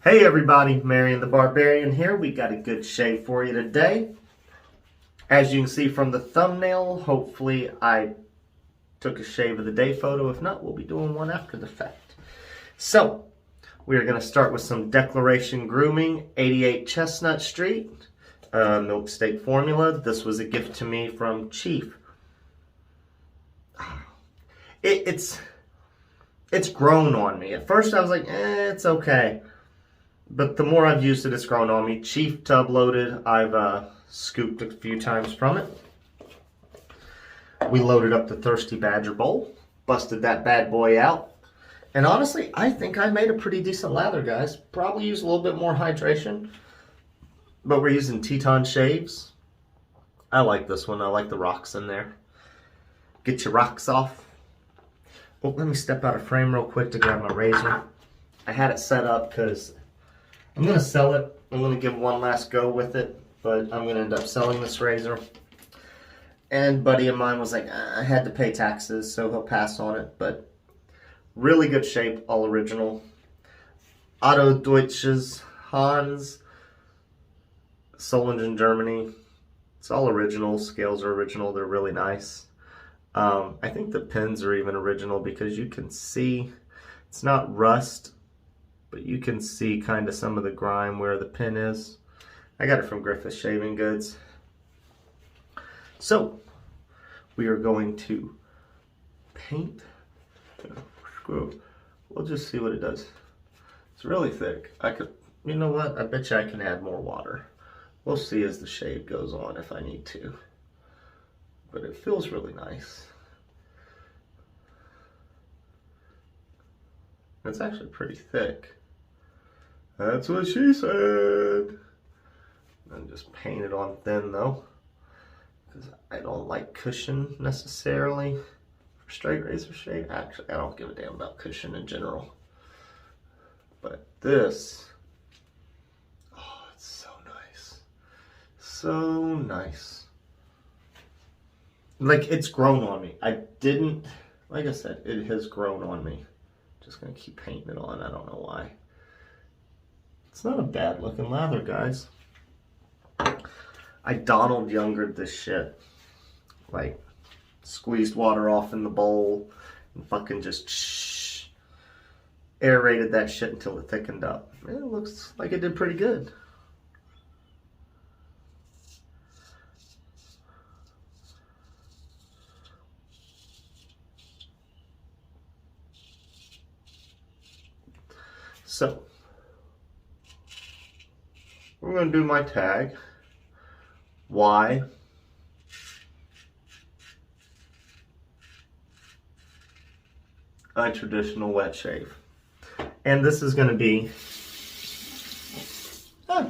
Hey everybody, Marion the Barbarian here. We got a good shave for you today. As you can see from the thumbnail, hopefully I took a shave of the day photo. If not, we'll be doing one after the fact. So, we are going to start with some Declaration Grooming, 88 Chestnut Street, milk steak formula. This was a gift to me from Chief. It's grown on me. At first I was like, it's okay. But the more I've used it, it's grown on me. Chief tub loaded. I've scooped a few times from it. We loaded up the Thirsty Badger bowl. Busted that bad boy out. And honestly, I think I made a pretty decent lather, guys. Probably use a little bit more hydration. But we're using Teton shaves. I like this one. I like the rocks in there. Get your rocks off. Oh, let me step out of frame real quick to grab my razor. I had it set up because I'm going to sell it. I'm going to give one last go with it, but I'm going to end up selling this razor. And a buddy of mine was like, I had to pay taxes, so he'll pass on it. But really good shape, all original. Otto-Deutsch's Hans, Solingen, Germany. It's all original. Scales are original. They're really nice. I think the pins are even original because you can see it's not rust, but you can see kind of some of the grime where the pin is. I got it from Griffith Shaving Goods. So, we are going to paint. We'll just see what it does. It's really thick. You know what? I bet you I can add more water. We'll see as the shave goes on if I need to. But it feels really nice. It's actually pretty thick. That's what she said. And just paint it on thin though, because I don't like cushion necessarily for straight razor shave. Actually, I don't give a damn about cushion in general. But this, oh, it's so nice. So nice. Like, it's grown on me. Like I said, it has grown on me. Just gonna keep painting it on. I don't know why. It's not a bad looking lather, guys. I Donald Youngered this shit. Like, squeezed water off in the bowl and fucking just aerated that shit until it thickened up. It looks like it did pretty good. So, we're going to do my tag. Why? A traditional wet shave. And this is going to be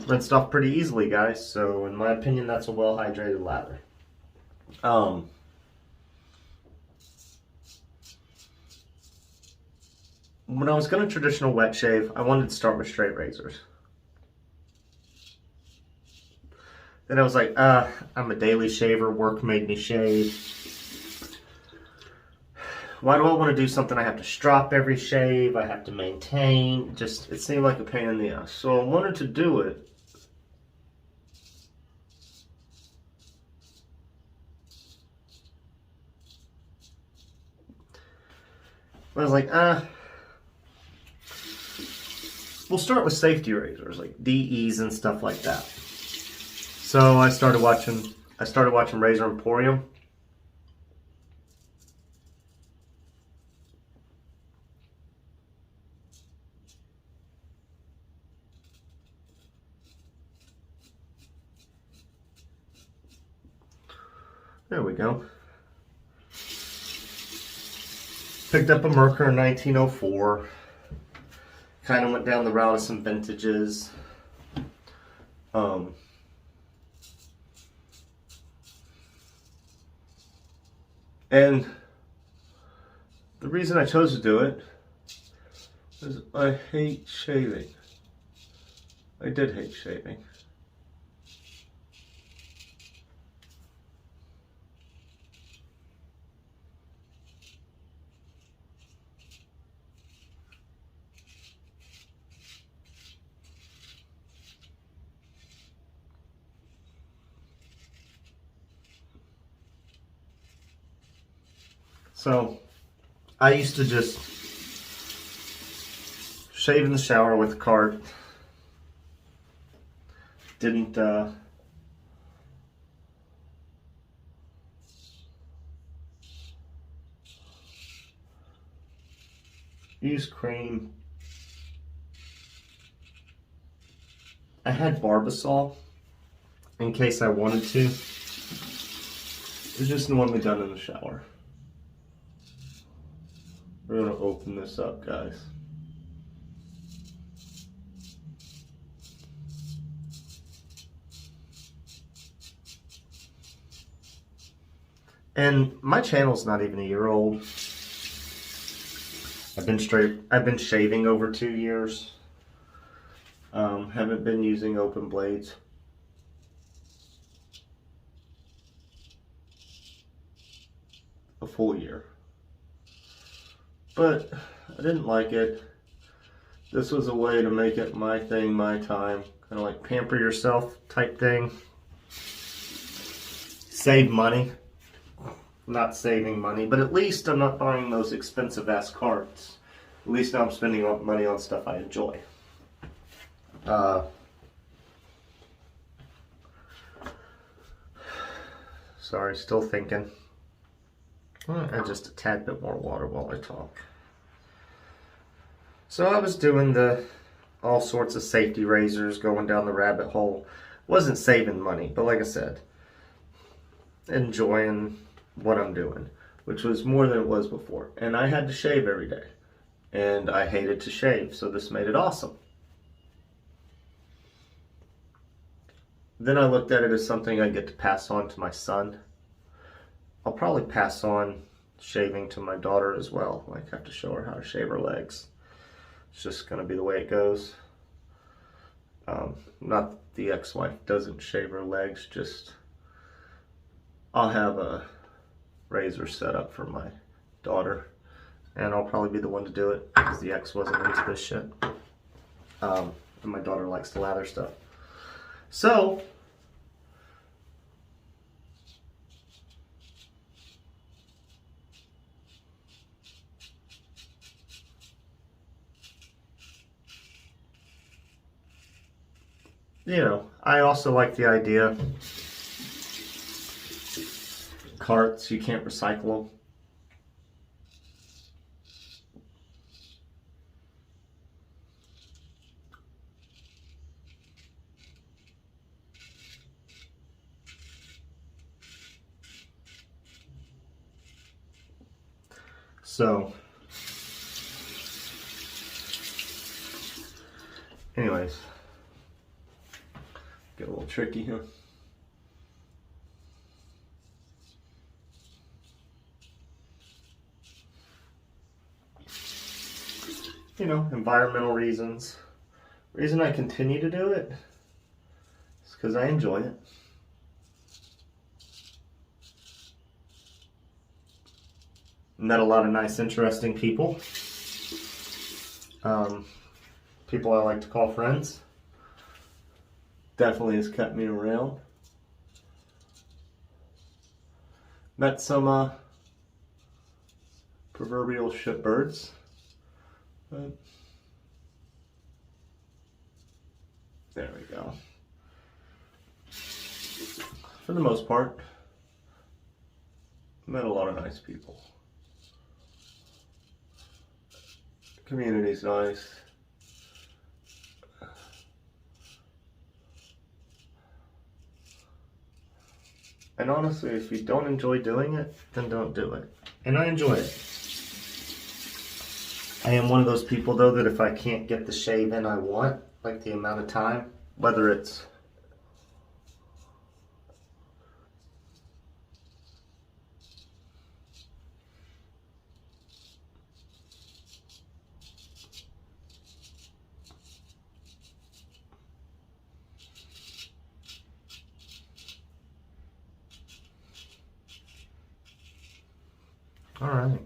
rinsed off pretty easily, guys. So, in my opinion, that's a well-hydrated lather. When I was going to traditional wet shave, I wanted to start with straight razors. Then I was like, I'm a daily shaver, work made me shave. Why do I want to do something I have to strop every shave, I have to maintain? Just, it seemed like a pain in the ass. So I wanted to do it. I was like, we'll start with safety razors, like DEs and stuff like that. So I started watching Razor Emporium. There we go. Picked up a Merkur in 1904. Kind of went down the route of some vintages. And the reason I chose to do it is I hate shaving. I did hate shaving. So I used to just shave in the shower with a cart. Didn't use cream. I had Barbasol in case I wanted to. It's just normally done in the shower. We're gonna open this up, guys. And my channel's not even a year old. I've been shaving over 2 years. Haven't been using open blades. A full year. But I didn't like it. This was a way to make it my thing, my time. Kind of like pamper yourself type thing. Save money. Not saving money, but at least I'm not buying those expensive ass carts. At least now I'm spending money on stuff I enjoy. Sorry, still thinking. Add just a tad bit more water while I talk. So I was doing all sorts of safety razors, going down the rabbit hole. Wasn't saving money, but like I said, enjoying what I'm doing, which was more than it was before. And I had to shave every day, and I hated to shave, so this made it awesome. Then I looked at it as something I get to pass on to my son. I'll probably pass on shaving to my daughter as well. Like, have to show her how to shave her legs. It's just gonna be the way it goes. Not that the ex-wife doesn't shave her legs, just I'll have a razor set up for my daughter, and I'll probably be the one to do it because the ex wasn't into this shit. And my daughter likes to lather stuff. So you know, I also like the idea. Carts, you can't recycle them. So, anyways, get a little tricky here. You know, environmental reasons. Reason I continue to do it is because I enjoy it. Met a lot of nice, interesting people. People I like to call friends. Definitely has kept me around. Met some proverbial shitbirds. But there we go. For the most part, met a lot of nice people. Community's nice. And honestly, if you don't enjoy doing it, then don't do it. And I enjoy it. I am one of those people, though, that if I can't get the shave in I want, like the amount of time, whether it's all right.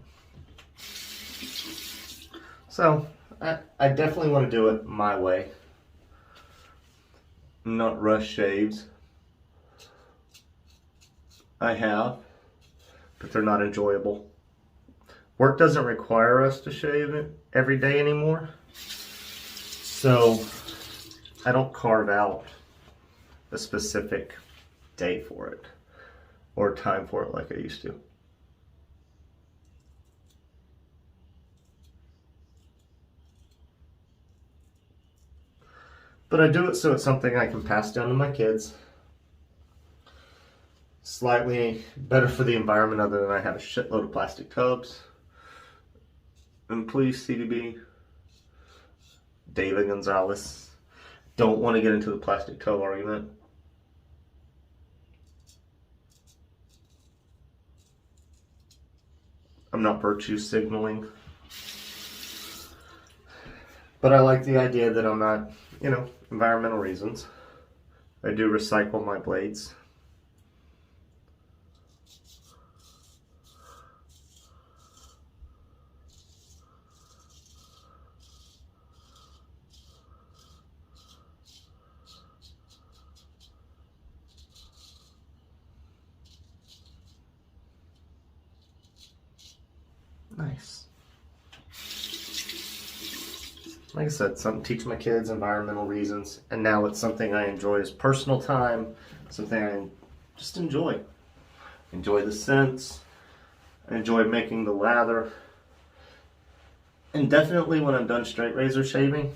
So, I definitely want to do it my way. Not rush shaves. I have, but they're not enjoyable. Work doesn't require us to shave it every day anymore. So I don't carve out a specific day for it or time for it like I used to. But I do it so it's something I can pass down to my kids. Slightly better for the environment other than I have a shitload of plastic tubs. And please, CDB, David Gonzalez, don't want to get into the plastic tub argument. I'm not virtue signaling. But I like the idea that I'm not, you know, environmental reasons. I do recycle my blades. Nice. Like I said, something teach my kids environmental reasons, and now it's something I enjoy as personal time, something I just enjoy. Enjoy the scents, I enjoy making the lather, and definitely when I'm done straight razor shaving,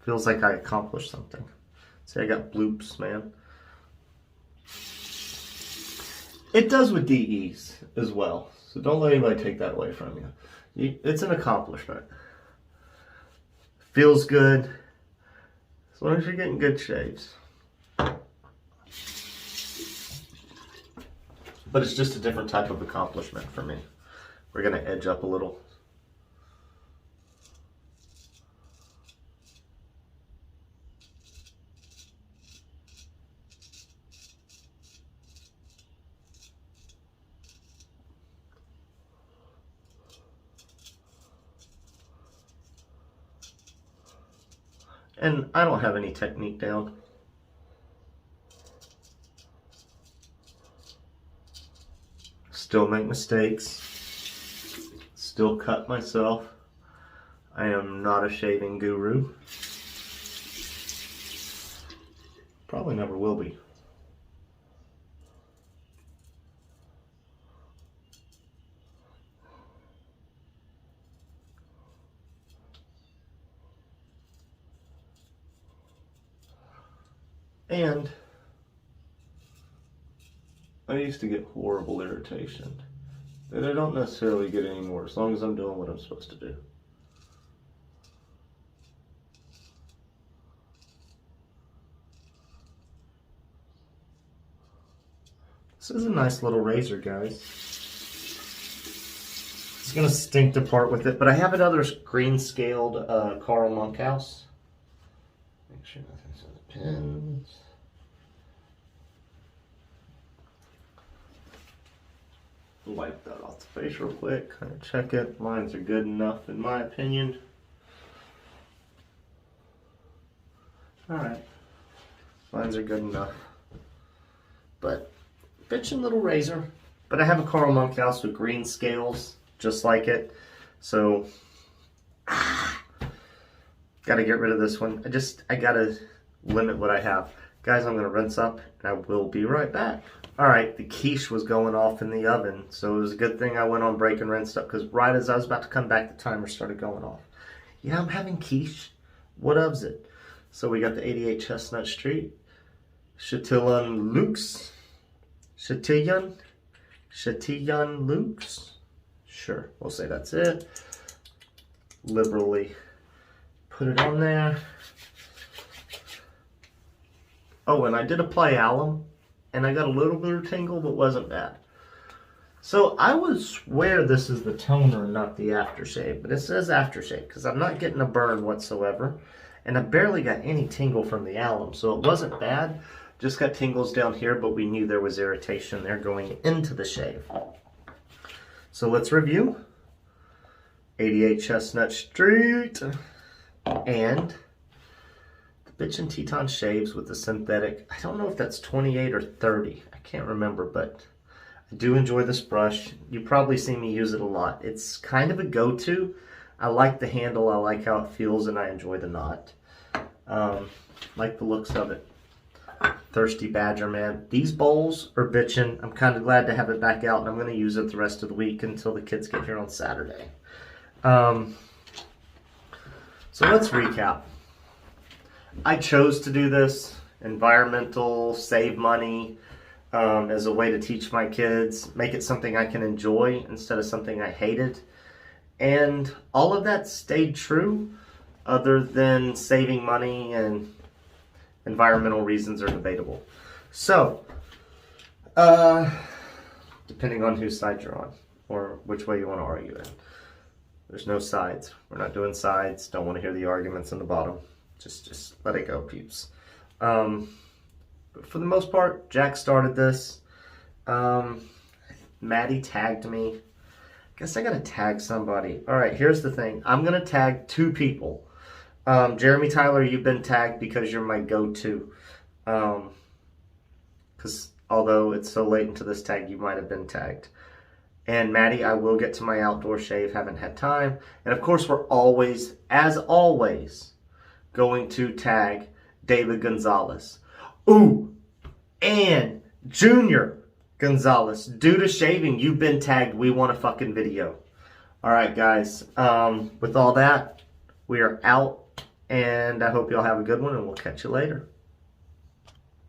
feels like I accomplished something. See, I got bloops, man. It does with DEs as well, so don't let anybody take that away from you. It's an accomplishment. Feels good, as long as you're getting good shaves. But it's just a different type of accomplishment for me. We're gonna edge up a little. And I don't have any technique down. Still make mistakes. Still cut myself. I am not a shaving guru. Probably never will be. And I used to get horrible irritation that I don't necessarily get anymore as long as I'm doing what I'm supposed to do. This is a nice little razor, guys. It's gonna stink to part with it, but I have another green scaled Carl Monkhouse. Make sure nothing's on the pins. Wipe that off the face real quick, kind of check it. Lines are good enough in my opinion. Alright, lines are good enough. But, bitchin' little razor. But I have a Carl Monkhouse with green scales, just like it. So, gotta get rid of this one. I gotta limit what I have. Guys, I'm gonna rinse up and I will be right back. Alright, the quiche was going off in the oven, so it was a good thing I went on break and rinsed up, because right as I was about to come back, the timer started going off. Yeah, I'm having quiche. What of's it? So we got the 88 Chestnut Street, Chatillon Luxe, Chatillon Luxe. Sure, we'll say that's it. Liberally put it on there. Oh, and I did apply alum. And I got a little bit of tingle, but wasn't bad. So I would swear this is the toner, not the aftershave. But it says aftershave, because I'm not getting a burn whatsoever. And I barely got any tingle from the alum. So it wasn't bad. Just got tingles down here, but we knew there was irritation there going into the shave. So let's review. 88 Chestnut Street. And bitchin' Teton shaves with the synthetic. I don't know if that's 28 or 30. I can't remember, but I do enjoy this brush. You probably see me use it a lot. It's kind of a go-to. I like the handle, I like how it feels, and I enjoy the knot. Like the looks of it. Thirsty Badger, man. These bowls are bitching. I'm kind of glad to have it back out, and I'm going to use it the rest of the week until the kids get here on Saturday. So let's recap. I chose to do this. Environmental, save money, as a way to teach my kids, make it something I can enjoy instead of something I hated. And all of that stayed true, other than saving money and environmental reasons are debatable. So, depending on whose side you're on, or which way you want to argue it. There's no sides. We're not doing sides. Don't want to hear the arguments in the bottom. Just let it go, peeps. But for the most part, Jack started this. Maddie tagged me. Guess I gotta tag somebody. All right, here's the thing. I'm gonna tag 2 people. Jeremy Tyler, you've been tagged because you're my go-to. Because although it's so late into this tag, you might have been tagged. And Maddie, I will get to my outdoor shave. Haven't had time. And of course, we're always, as always, going to tag David Gonzalez. Ooh, and Junior Gonzalez. Due to shaving, you've been tagged. We want a fucking video. All right, guys. With all that, we are out. And I hope y'all have a good one, and we'll catch you later.